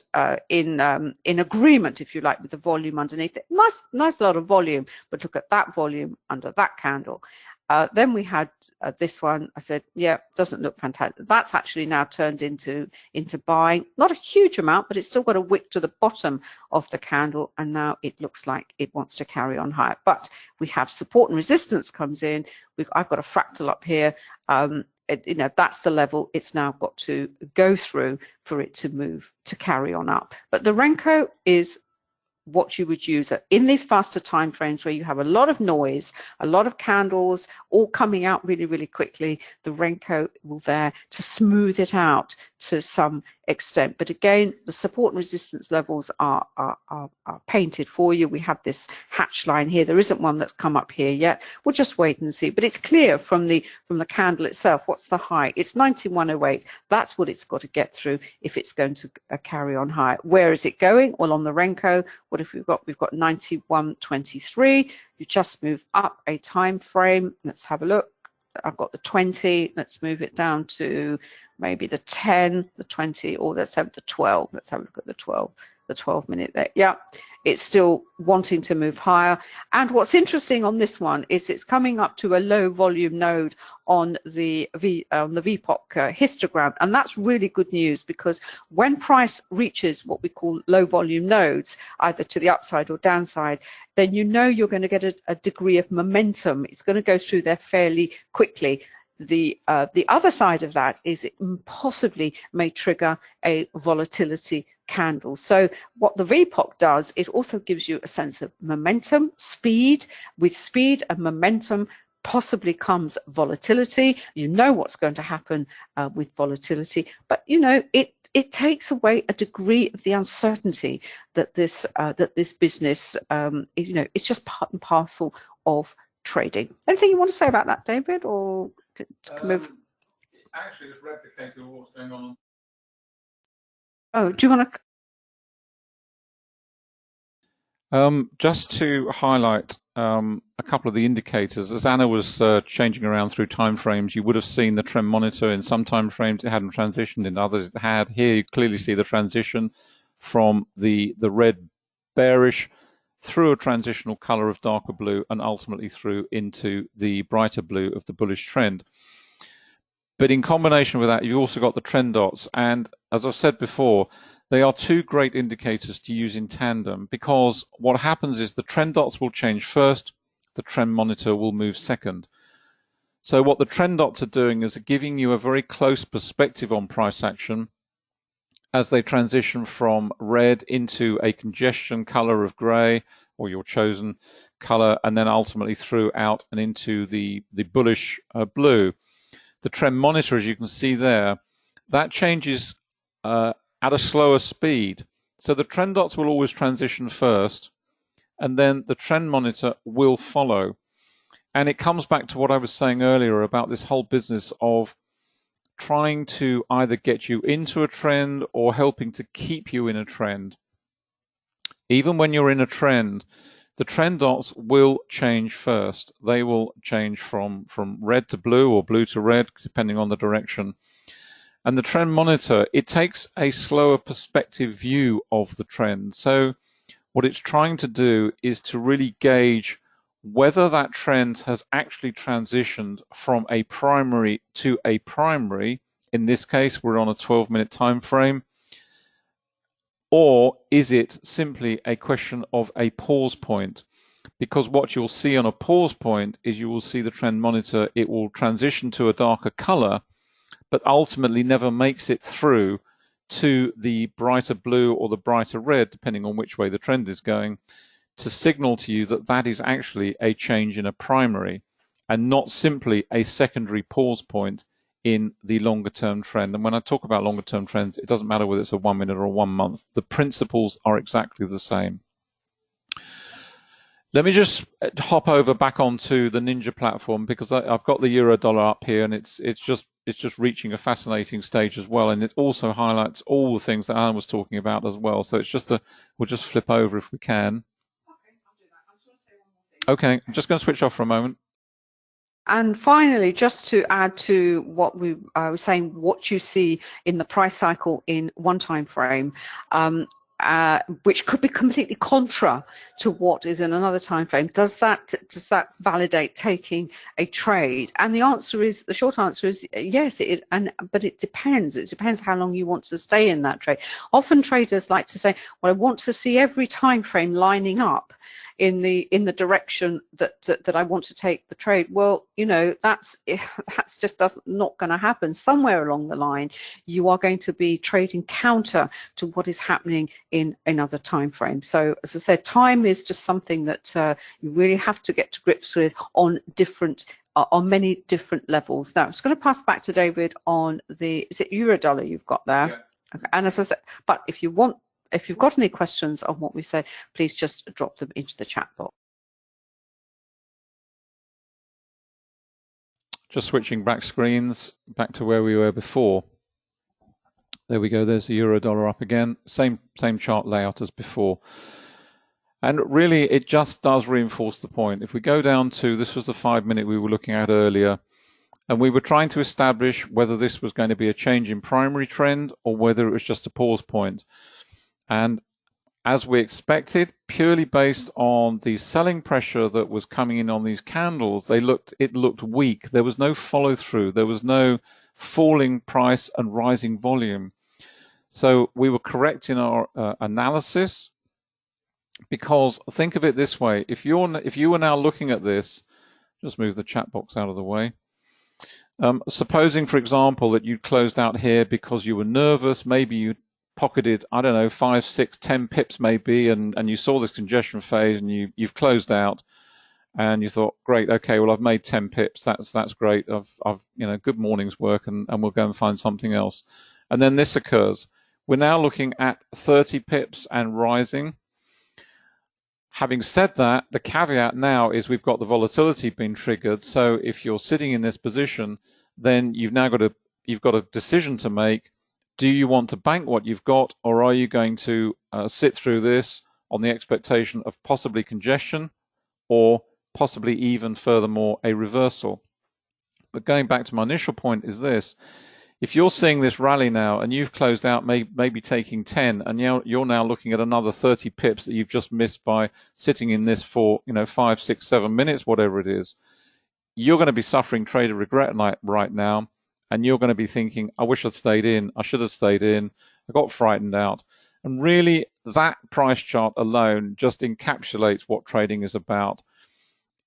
in agreement, if you like, with the volume underneath it. Nice lot of volume, but look at that volume under that candle. Then we had this one. I said, yeah, doesn't look fantastic. That's actually now turned into buying. Not a huge amount, but it's still got a wick to the bottom of the candle, and now it looks like it wants to carry on higher. But we have support and resistance comes in. I've got a fractal up here. You know, that's the level it's now got to go through for it to move, to carry on up. But the Renko is what you would use in these faster time frames where you have a lot of noise, a lot of candles all coming out really, really quickly. The Renko will there to smooth it out to some extent. But again, the support and resistance levels are painted for you. We have this hatch line here. There isn't one that's come up here yet. We'll just wait and see. But it's clear from the candle itself. What's the high? It's 91.08. That's what it's got to get through if it's going to carry on high. Where is it going? Well, on the Renko, what have we got? We've got 91.23. You just move up a time frame. Let's have a look. I've got the 20. Let's move it down to maybe the 10, the 20, or let's have the 12. Let's have a look at the 12 minute there. Yeah, it's still wanting to move higher. And what's interesting on this one is it's coming up to a low volume node on the VPOC histogram, and that's really good news, because when price reaches what we call low volume nodes, either to the upside or downside, then you know you're going to get a degree of momentum. It's going to go through there fairly quickly. The other side of that is it possibly may trigger a volatility candle. So what the VPOC does, it also gives you a sense of momentum, speed. With speed and momentum possibly comes volatility. You know what's going to happen with volatility, but you know it takes away a degree of the uncertainty that this business, you know, it's just part and parcel of trading. Anything you want to say about that, David, or move? Actually, it's replicated what's going on. Oh, do you want to? Just to highlight a couple of the indicators, as Anna was changing around through time frames, you would have seen the trend monitor. In some time frames it hadn't transitioned, in others it had. Here you clearly see the transition from the red bearish through a transitional color of darker blue and ultimately through into the brighter blue of the bullish trend. But in combination with that, you've also got the trend dots, and as I've said before, they are two great indicators to use in tandem, because what happens is the trend dots will change first, the trend monitor will move second. So what the trend dots are doing is giving you a very close perspective on price action as they transition from red into a congestion color of gray, or your chosen color, and then ultimately through out and into the bullish blue. The trend monitor, as you can see there, that changes at a slower speed. So the trend dots will always transition first, and then the trend monitor will follow. And it comes back to what I was saying earlier about this whole business of trying to either get you into a trend or helping to keep you in a trend. Even when you're in a trend, the trend dots will change first. They will change from red to blue or blue to red, depending on the direction. And the trend monitor, it takes a slower perspective view of the trend. So what it's trying to do is to really gauge whether that trend has actually transitioned from a primary to a primary. In this case, we're on a 12-minute time frame. Or is it simply a question of a pause point? Because what you'll see on a pause point is you will see the trend monitor, it will transition to a darker color, but ultimately never makes it through to the brighter blue or the brighter red, depending on which way the trend is going, to signal to you that that is actually a change in a primary and not simply a secondary pause point in the longer term trend. And when I talk about longer term trends, it doesn't matter whether it's a 1 minute or a 1 month. The principles are exactly the same. Let me just hop over back onto the Ninja platform, because I've got the euro dollar up here, and it's just reaching a fascinating stage as well, and it also highlights all the things that Alan was talking about as well. So it's just we'll just flip over if we can. Okay, I'll do that. I'm just going to say one more thing. Okay, I'm just going to switch off for a moment. And finally, just to add to what we was saying, what you see in the price cycle in one time frame, which could be completely contra to what is in another time frame. Does that validate taking a trade? And the short answer is yes. But it depends. It depends how long you want to stay in that trade. Often traders like to say, "Well, I want to see every time frame lining up in the direction that I want to take the trade." Well, you know, that's just not going to happen. Somewhere along the line, you are going to be trading counter to what is happening in another time frame. So, as I said, time is just something that you really have to get to grips with on many different levels. Now, I'm just going to pass back to David on is it euro dollar you've got there? Yeah. Okay. And as I said, but if you've got any questions on what we said, please just drop them into the chat box. Just switching back screens, back to where we were before. There we go, there's the euro dollar up again. Same chart layout as before. And really, it just does reinforce the point. If we go down to, this was the 5 minute we were looking at earlier, and we were trying to establish whether this was going to be a change in primary trend or whether it was just a pause point. And as we expected, purely based on the selling pressure that was coming in on these candles, it looked weak. There was no follow through. There was no falling price and rising volume. So we were correct in our analysis, because think of it this way: if you were now looking at this, just move the chat box out of the way. Supposing, for example, that you closed out here because you were nervous, maybe you pocketed, I don't know, 5, 6, 10 pips maybe, and you saw this congestion phase and you've closed out, and you thought, great, okay, well, I've made 10 pips, that's great, I've good morning's work, and we'll go and find something else. And then this occurs. We're now looking at 30 pips and rising. Having said that, the caveat now is we've got the volatility being triggered. So if you're sitting in this position, then you've got a decision to make. Do you want to bank what you've got, or are you going to sit through this on the expectation of possibly congestion, or possibly even furthermore a reversal? But going back to my initial point is this: if you're seeing this rally now and you've closed out maybe taking 10, and you're now looking at another 30 pips that you've just missed by sitting in this for 5, 6, 7 minutes, whatever it is, you're going to be suffering trader regret right now, and you're going to be thinking, I wish I'd stayed in, I should have stayed in, I got frightened out. And really, that price chart alone just encapsulates what trading is about.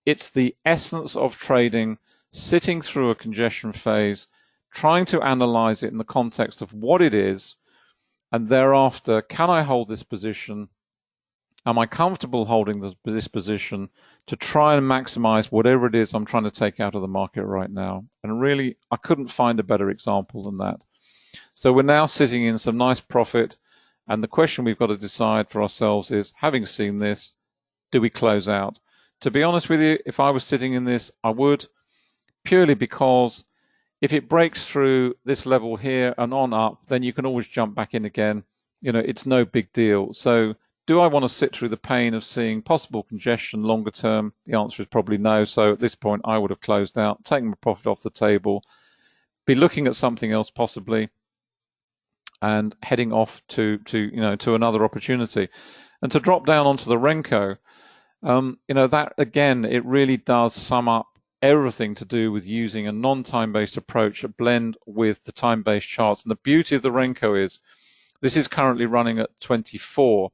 It's the essence of trading, sitting through a congestion phase, trying to analyze it in the context of what it is, and thereafter, can I hold this position? Am I comfortable holding this position to try and maximize whatever it is I'm trying to take out of the market right now? And really, I couldn't find a better example than that. So we're now sitting in some nice profit, and the question we've got to decide for ourselves is, having seen this, do we close out? To be honest with you, if I was sitting in this, I would, purely because if it breaks through this level here and on up, then you can always jump back in again. You know, it's no big deal. So do I want to sit through the pain of seeing possible congestion longer term? The answer is probably no. So at this point, I would have closed out, taken my profit off the table, be looking at something else possibly, and heading off to another opportunity. And to drop down onto the Renko, that again, it really does sum up everything to do with using a non-time-based approach, a blend with the time-based charts. And the beauty of the Renko is this is currently running at 24.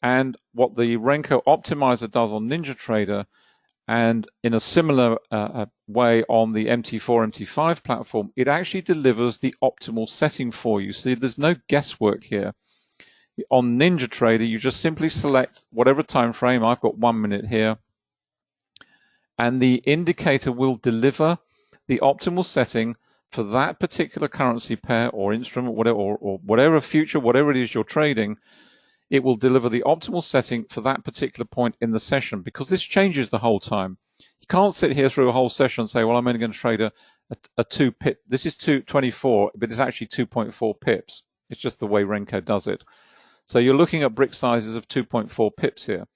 And what the Renko optimizer does on NinjaTrader, and in a similar way on the MT4, MT5 platform, it actually delivers the optimal setting for you. So there's no guesswork here. On NinjaTrader, you just simply select whatever time frame. I've got 1 minute here, and the indicator will deliver the optimal setting for that particular currency pair or instrument, whatever, or whatever future, whatever it is you're trading. It will deliver the optimal setting for that particular point in the session, because this changes the whole time. You can't sit here through a whole session and say, well, I'm only going to trade a 2 pip. This is 224, but it's actually 2.4 pips. It's just the way Renko does it. So you're looking at brick sizes of 2.4 pips here.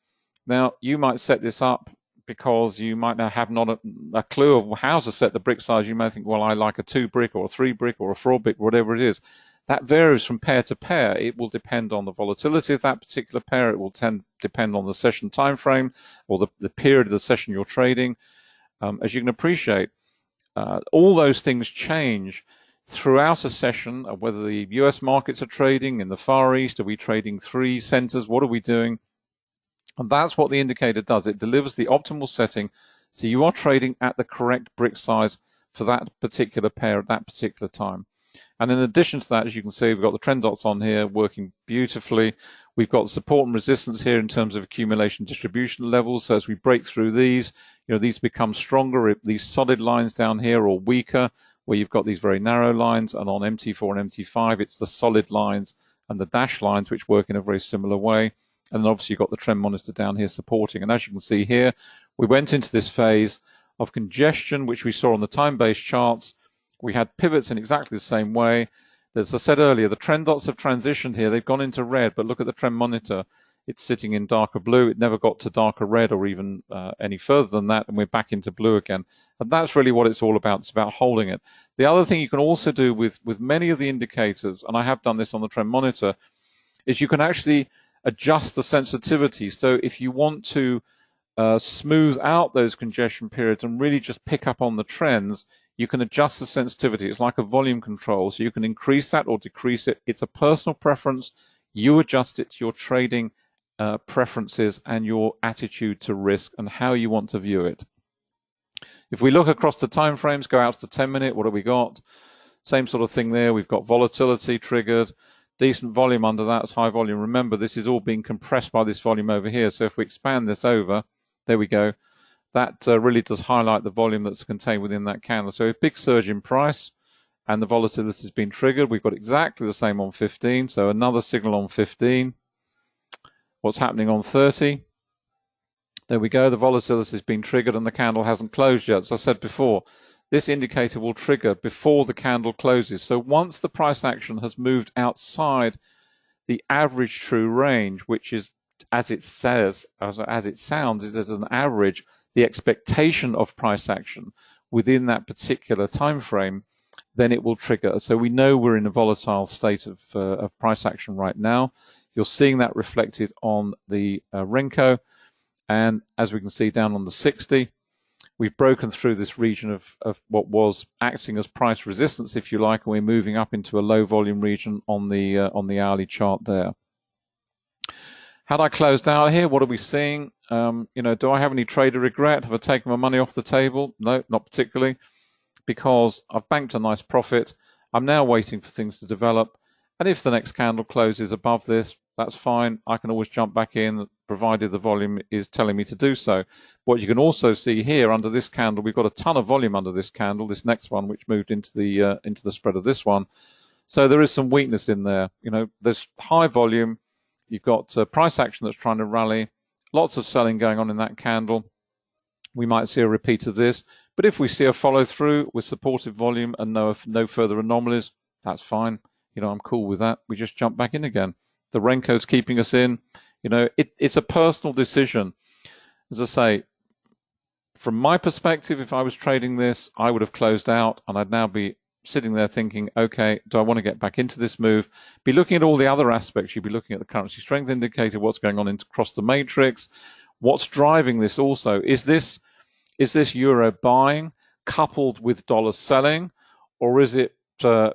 Now, you might set this up because you might now have not a clue of how to set the brick size. You may think, well, I like a 2 brick or a 3 brick or a 4 brick, whatever it is. That varies from pair to pair. It will depend on the volatility of that particular pair. It will depend on the session time frame or the period of the session you're trading. As you can appreciate, all those things change throughout a session, whether the US markets are trading in the Far East, are we trading 3 centers, what are we doing? And that's what the indicator does. It delivers the optimal setting, so you are trading at the correct brick size for that particular pair at that particular time. And in addition to that, as you can see, we've got the trend dots on here working beautifully. We've got the support and resistance here in terms of accumulation distribution levels. So as we break through these, these become stronger. These solid lines down here are weaker, where you've got these very narrow lines. And on MT4 and MT5, it's the solid lines and the dash lines, which work in a very similar way. And then obviously you've got the trend monitor down here supporting. And as you can see here, we went into this phase of congestion, which we saw on the time-based charts. We had pivots in exactly the same way. As I said earlier, the trend dots have transitioned here. They've gone into red, but look at the trend monitor. It's sitting in darker blue. It never got to darker red or even any further than that, and we're back into blue again. And that's really what it's all about. It's about holding it. The other thing you can also do with many of the indicators, and I have done this on the trend monitor, is you can actually adjust the sensitivity. So if you want to smooth out those congestion periods and really just pick up on the trends, you can adjust the sensitivity. It's like a volume control, so you can increase that or decrease it. It's a personal preference. You adjust it to your trading preferences and your attitude to risk and how you want to view it. If we look across the time frames, go out to the 10-minute, what have we got? Same sort of thing there. We've got volatility triggered, decent volume under that. It's high volume. Remember, this is all being compressed by this volume over here. So if we expand this over, there we go. That really does highlight the volume that's contained within that candle. So a big surge in price and the volatility has been triggered. We've got exactly the same on 15. So another signal on 15. What's happening on 30? There we go. The volatility has been triggered and the candle hasn't closed yet. As I said before, this indicator will trigger before the candle closes. So once the price action has moved outside the average true range, which is, as it says, as it sounds, is as an average, the expectation of price action within that particular time frame, then it will trigger. So we know we're in a volatile state of price action right now. You're seeing that reflected on the Renko, and as we can see down on the 60, we've broken through this region of what was acting as price resistance, if you like, and we're moving up into a low volume region on the hourly chart there. Had I closed out here, what are we seeing? Do I have any trader regret? Have I taken my money off the table? No, not particularly, because I've banked a nice profit. I'm now waiting for things to develop. And if the next candle closes above this, that's fine. I can always jump back in, provided the volume is telling me to do so. What you can also see here under this candle, we've got a ton of volume under this candle, this next one, which moved into the spread of this one. So there is some weakness in there. There's high volume. You've got price action that's trying to rally, Lots of selling going on in that candle. We might see a repeat of this, but if we see a follow through with supportive volume and no further anomalies, that's fine. You know, I'm cool with that. We just jump back in again. The Renko's keeping us in. You know, it's a personal decision. As I say, from my perspective, if I was trading this, I would have closed out and I'd now be sitting there thinking, okay, do I want to get back into this move? Be looking at all the other aspects. You'd be looking at the currency strength indicator, what's going on across the matrix, what's driving this also. Is this euro buying coupled with dollar selling, or is it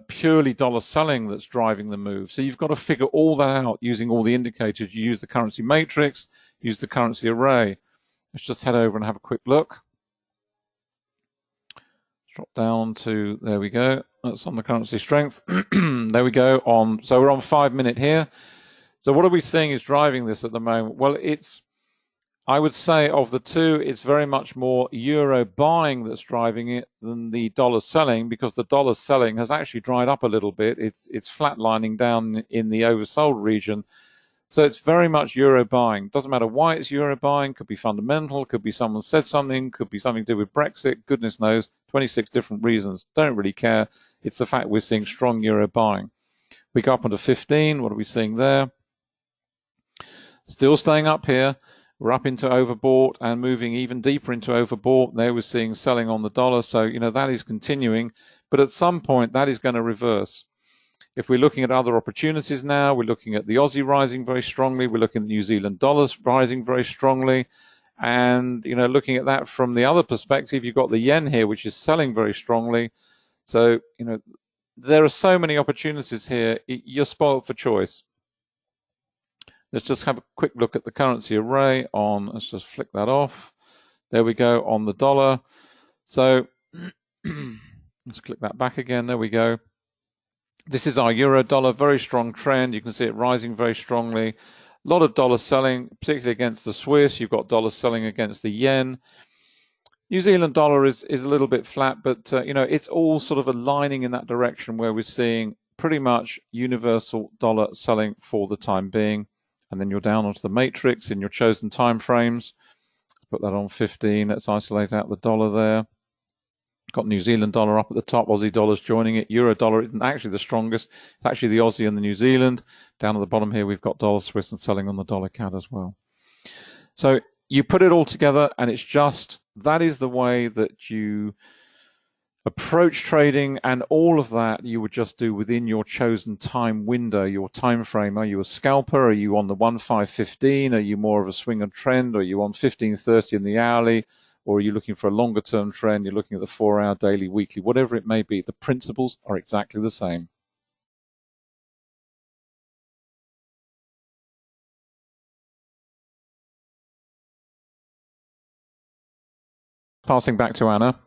purely dollar selling that's driving the move? So you've got to figure all that out using all the indicators. You use the currency matrix, use the currency array. Let's just head over and have a quick look. Drop down to, there we go. That's on the currency strength. There we go. So we're on 5 minute here. So what are we seeing is driving this at the moment? Well, I would say of the two, it's very much more euro buying that's driving it than the dollar selling, because the dollar selling has actually dried up a little bit. It's flatlining down in the oversold region. So it's very much euro buying. Doesn't matter why it's euro buying. Could be fundamental. Could be someone said something. Could be something to do with Brexit. Goodness knows. 26 different reasons. Don't really care. It's the fact we're seeing strong euro buying. We go up onto 15. What are we seeing there? Still staying up here. We're up into overbought and moving even deeper into overbought. There we're seeing selling on the dollar. So, you know, that is continuing. But at some point, that is going to reverse. If we're looking at other opportunities now, we're looking at the Aussie rising very strongly. We're looking at New Zealand dollars rising very strongly. And, you know, looking at that from the other perspective, you've got the yen here, which is selling very strongly. So, you know, there are so many opportunities here. You're spoiled for choice. Let's just have a quick look at the currency array on, let's just flick that off. There we go on the dollar. So let's click that back again. There we go. This is our euro dollar, very strong trend. You can see it rising very strongly. A lot of dollar selling, particularly against the Swiss. You've got dollar selling against the yen. New Zealand dollar is a little bit flat, but you know, it's all sort of aligning in that direction where we're seeing pretty much universal dollar selling for the time being. And then you're down onto the matrix in your chosen time frames. Put that on 15. Let's isolate out the dollar there. Got New Zealand dollar up at the top, Aussie dollars joining it. Euro dollar isn't actually the strongest. It's actually the Aussie and the New Zealand. Down at the bottom here, we've got dollar Swiss and selling on the dollar CAD as well. So you put it all together, and it's just, that is the way that you approach trading, and all of that you would just do within your chosen time window, your time frame. Are you a scalper? Are you on the 1-5-15? Are you more of a swing and trend? Are you on 15-30 in the hourly? Or are you looking for a longer term trend? You're looking at the 4-hour, daily, weekly, whatever it may be. The principles are exactly the same. Passing back to Anna.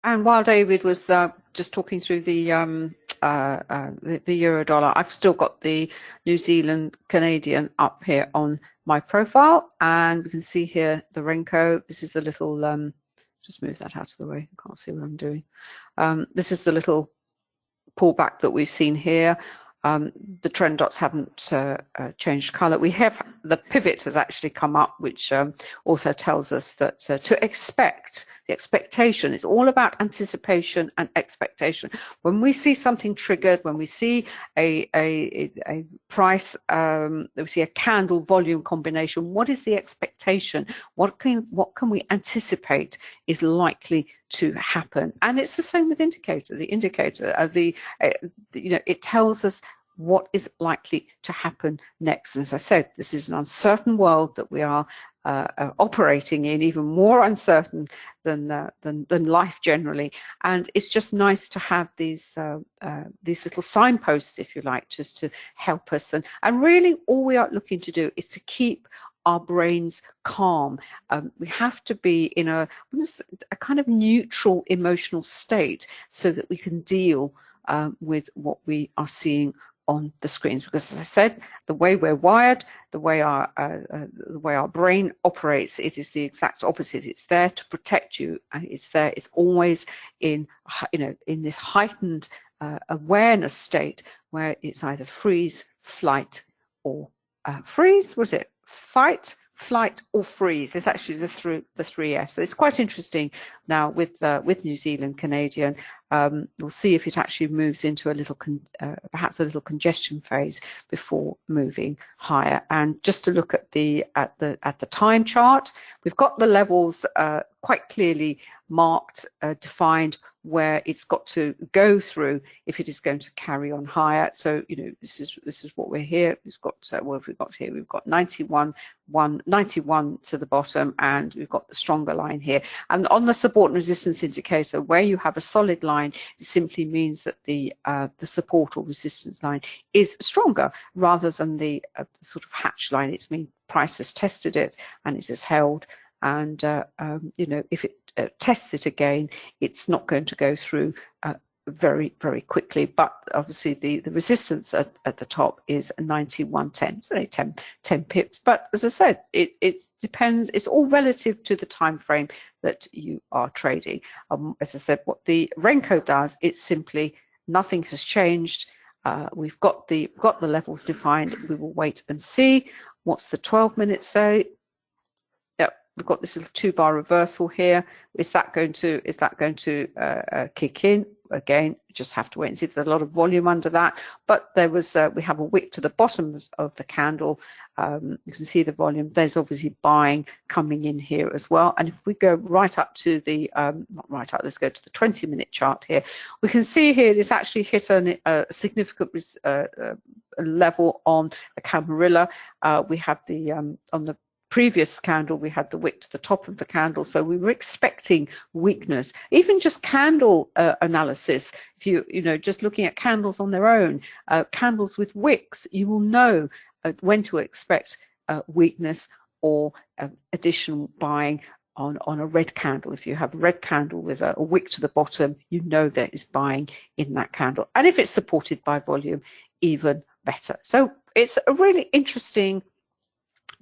And while David was just talking through the euro dollar, I've still got the New Zealand Canadian up here on my profile, and we can see here the Renko. This is the little, just move that out of the way. I can't see what I'm doing. This is the little pullback that we've seen here. The trend dots haven't changed color. We have, the pivot has actually come up, which also tells us that to expect, the expectation, it's all about anticipation and expectation. When we see something triggered, when we see a price, we see a candle volume combination, what is the expectation? What can we anticipate is likely to happen? And it's the same with indicator. The indicator, you know, it tells us what is likely to happen next. And as I said, this is an uncertain world that we are operating in, even more uncertain than life generally. And it's just nice to have these little signposts, if you like, just to help us. And really, all we are looking to do is to keep our brains calm. We have to be in a kind of neutral emotional state so that we can deal with what we are seeing on the screens, because as I said, the way we're wired, the way our brain operates, it is the exact opposite. It's there to protect you, and it's always in, in this heightened awareness state where it's either freeze, flight, or freeze. Was it fight, flight, or freeze? It's actually the three Fs. So it's quite interesting now with New Zealand Canadian. We'll see if it actually moves into a little perhaps a little congestion phase before moving higher. And just to look at the time chart, we've got the levels quite clearly marked, defined, where it's got to go through if it is going to carry on higher. So this is what we're here. We've got what have we got here? We've got 91 to the bottom, and we've got the stronger line here. And on the support and resistance indicator, where you have a solid line, it simply means that the support or resistance line is stronger rather than the sort of hatch line. It's mean price has tested it and it has held. And if it tests it again, it's not going to go through very, very quickly. But obviously the resistance at the top is 91.10, so only 10 pips. But as I said, it depends. It's all relative to the time frame that you are trading. As I said, what the Renko does, it's simply nothing has changed. We've got the levels defined. We will wait and see. What's the 12-minute say? We've got this little 2-bar reversal here. Is that going to kick in? Again, just have to wait and see. There's a lot of volume under that, but there was we have a wick to the bottom of the candle. You can see the volume. There's obviously buying coming in here as well. And if we go right up to the not right up, let's go to the 20-minute chart here. We can see here it's actually hit a significant level on the Camarilla. We have the on the previous candle, we had the wick to the top of the candle, so we were expecting weakness. Even just candle analysis, if you just looking at candles on their own, candles with wicks, you will know when to expect weakness or additional buying on a red candle. If you have a red candle with a wick to the bottom, you know there is buying in that candle, and if it's supported by volume, even better. So it's a really interesting.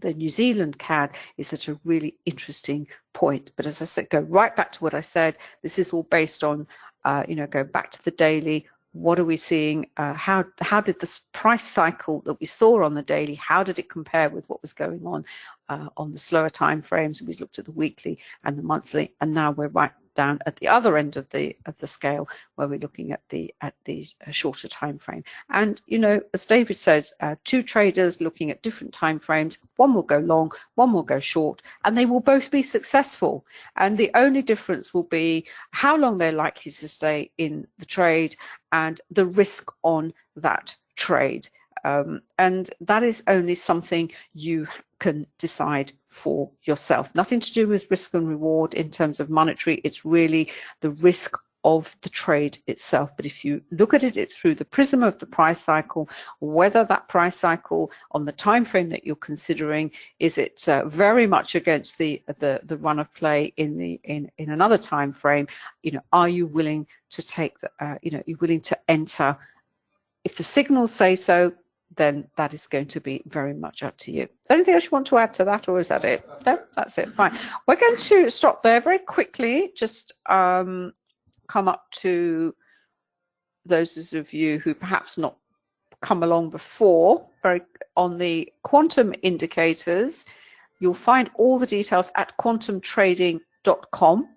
The New Zealand CAD is at a really interesting point. But as I said, go right back to what I said. This is all based on, go back to the daily. What are we seeing? How did this price cycle that we saw on the daily, how did it compare with what was going on the slower time frames? We looked at the weekly and the monthly, and now we're right down at the other end of the scale where we're looking at the shorter time frame. And as David says, two traders looking at different time frames, one will go long, one will go short, and they will both be successful. And the only difference will be how long they're likely to stay in the trade and the risk on that trade. And that is only something you can decide for yourself. Nothing to do with risk and reward in terms of monetary. It's really the risk of the trade itself. But if you look at it through the prism of the price cycle, whether that price cycle on the time frame that you're considering, is it very much against the run of play in another time frame? Are you willing to take you're willing to enter? If the signals say so, then that is going to be very much up to you. Is there anything else you want to add to that, or is that it? No, that's it. Fine. We're going to stop there very quickly. Just come up to those of you who perhaps not come along before. On the quantum indicators, you'll find all the details at quantumtrading.com.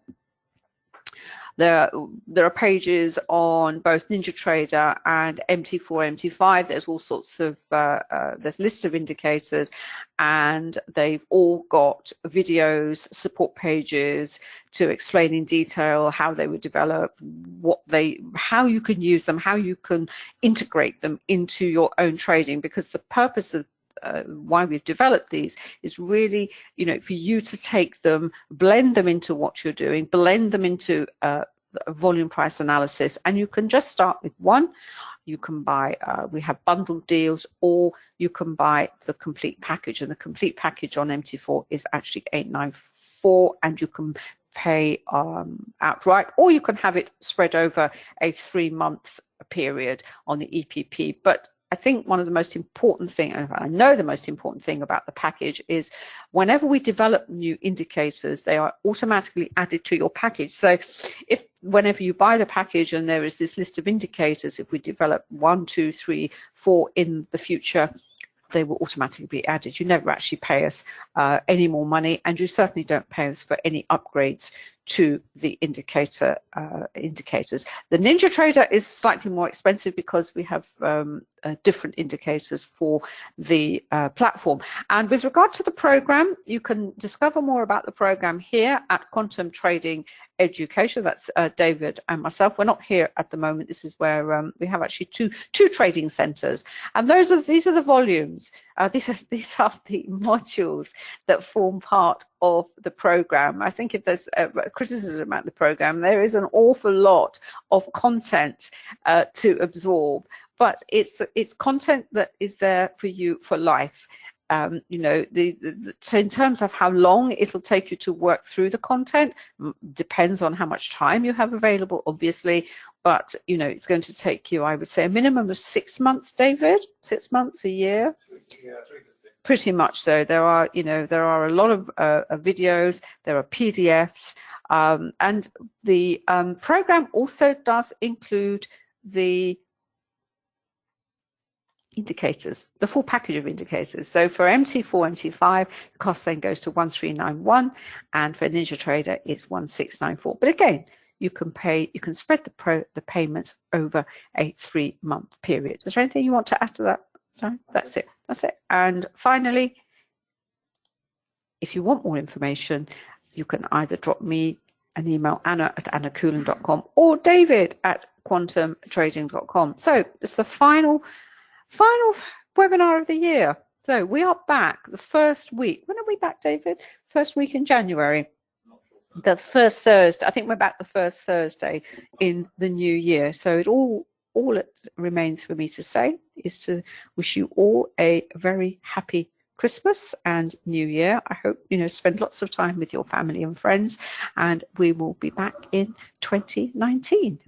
There are pages on both NinjaTrader and MT4, MT5. There's all sorts of there's lists of indicators, and they've all got videos, support pages to explain in detail how they were developed, how you can use them, how you can integrate them into your own trading, because the purpose of why we've developed these is really, for you to take them, blend them into what you're doing, blend them into volume price analysis, and you can just start with one. You can buy, we have bundled deals, or you can buy the complete package, and the complete package on MT4 is actually 894, and you can pay outright, or you can have it spread over a 3-month period on the EPP. But I think one of the most important thing, and I know the most important thing about the package is whenever we develop new indicators, they are automatically added to your package. So if whenever you buy the package and there is this list of indicators, if we develop 1, 2, 3, 4 in the future, they will automatically be added. You never actually pay us any more money, and you certainly don't pay us for any upgrades to the indicators. The NinjaTrader is slightly more expensive because we have different indicators for the platform. And with regard to the program, you can discover more about the program here at Quantum Trading Education. That's David and myself. We're not here at the moment. This is where we have actually two trading centers, and these are the volumes. These are the modules that form part of the program. I think if there's criticism about the program, there is an awful lot of content to absorb, but it's content that is there for you for life. You know, so in terms of how long it'll take you to work through the content, depends on how much time you have available, obviously, but you know, it's going to take you, I would say, a minimum of 6 months, David. 6 months, a year. Yeah, 3 to 6. Pretty much so. There are, you know, there are a lot of videos, there are PDFs, and the program also does include the indicators, the full package of indicators. So for MT4, MT5, the cost then goes to 1391, and for NinjaTrader it's 1694. But again, you can spread the payments over a 3-month period. Is there anything you want to add to that? Sorry, that's it. And finally, if you want more information, you can either drop me an email, anna@annacoulling.com, or david@quantumtrading.com. So it's the final webinar of the year. So we are back the first week. When are we back, David? First week in January. The first Thursday. I think we're back the first Thursday in the new year. So all it remains for me to say is to wish you all a very happy Christmas and New Year. I hope, you know, spend lots of time with your family and friends, and we will be back in 2019.